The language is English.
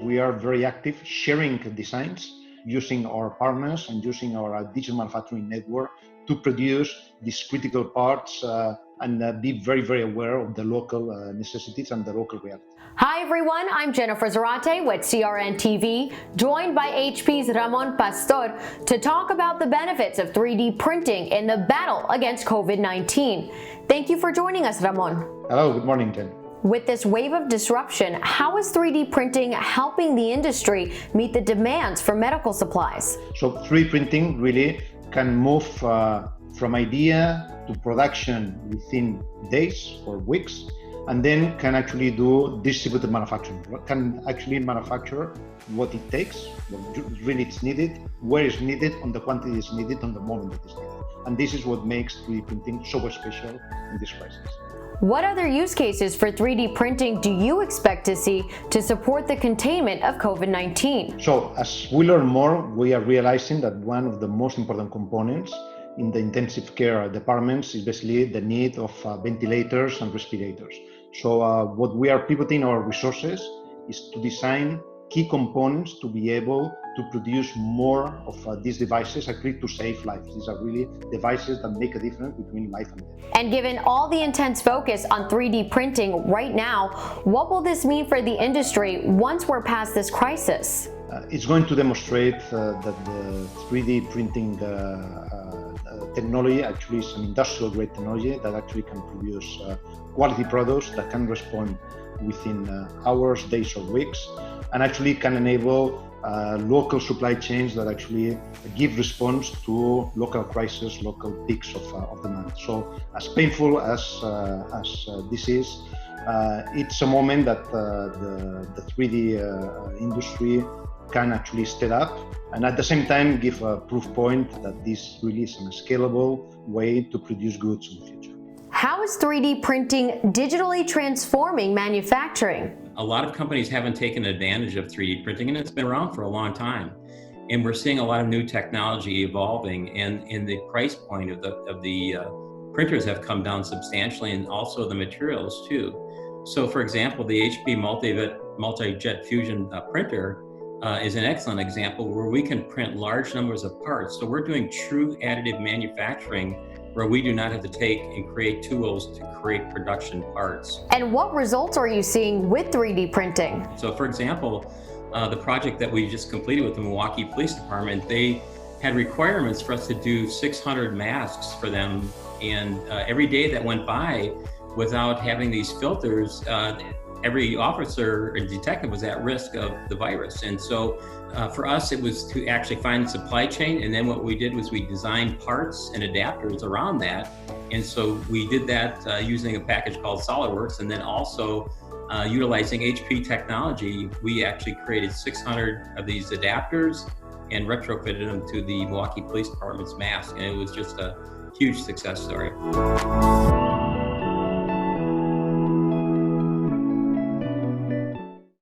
we are very active sharing designs, using our partners and using our digital manufacturing network to produce these critical parts and be very, very aware of the local necessities and the local reality. Hi everyone, I'm Jennifer Zarate with CRN TV, joined by HP's Ramon Pastor to talk about the benefits of 3D printing in the battle against COVID-19. Thank you for joining us, Ramon. Hello, good morning, Jen. With this wave of disruption, how is 3D printing helping the industry meet the demands for medical supplies? So 3D printing really can move from idea to production within days or weeks, and then can actually do distributed manufacturing, can actually manufacture what it takes, what really it's needed, where it's needed, on the quantity it's needed, on the moment that it's needed. And this is what makes 3D printing so special in this crisis. What other use cases for 3D printing do you expect to see to support the containment of COVID-19? So as we learn more, we are realizing that one of the most important components in the intensive care departments is basically the need of ventilators and respirators. So what we are pivoting our resources is to design key components to be able to produce more of these devices, actually to save lives. These are really devices that make a difference between life and death. And given all the intense focus on 3D printing right now, what will this mean for the industry once we're past this crisis? It's going to demonstrate that the 3D printing technology actually is an industrial grade technology that actually can produce quality products that can respond within hours, days, or weeks, and actually can enable local supply chains that actually give response to local crises, local peaks of demand. So as painful as this is, it's a moment that the 3D industry can actually step up and at the same time give a proof point that this really is a scalable way to produce goods in the future. How is 3D printing digitally transforming manufacturing? A lot of companies haven't taken advantage of 3D printing, and it's been around for a long time. And we're seeing a lot of new technology evolving, and the price point of the printers have come down substantially, and also the materials too. So for example, the HP multi-jet fusion printer is an excellent example where we can print large numbers of parts. So we're doing true additive manufacturing where we do not have to take and create tools to create production parts. And what results are you seeing with 3D printing? So for example, the project that we just completed with the Milwaukee Police Department, they had requirements for us to do 600 masks for them. And every day that went by without having these filters, every officer or detective was at risk of the virus. And so for us, it was to actually find the supply chain. And then what we did was we designed parts and adapters around that. And so we did that using a package called SolidWorks. And then also utilizing HP technology, we actually created 600 of these adapters and retrofitted them to the Milwaukee Police Department's mask. And it was just a huge success story.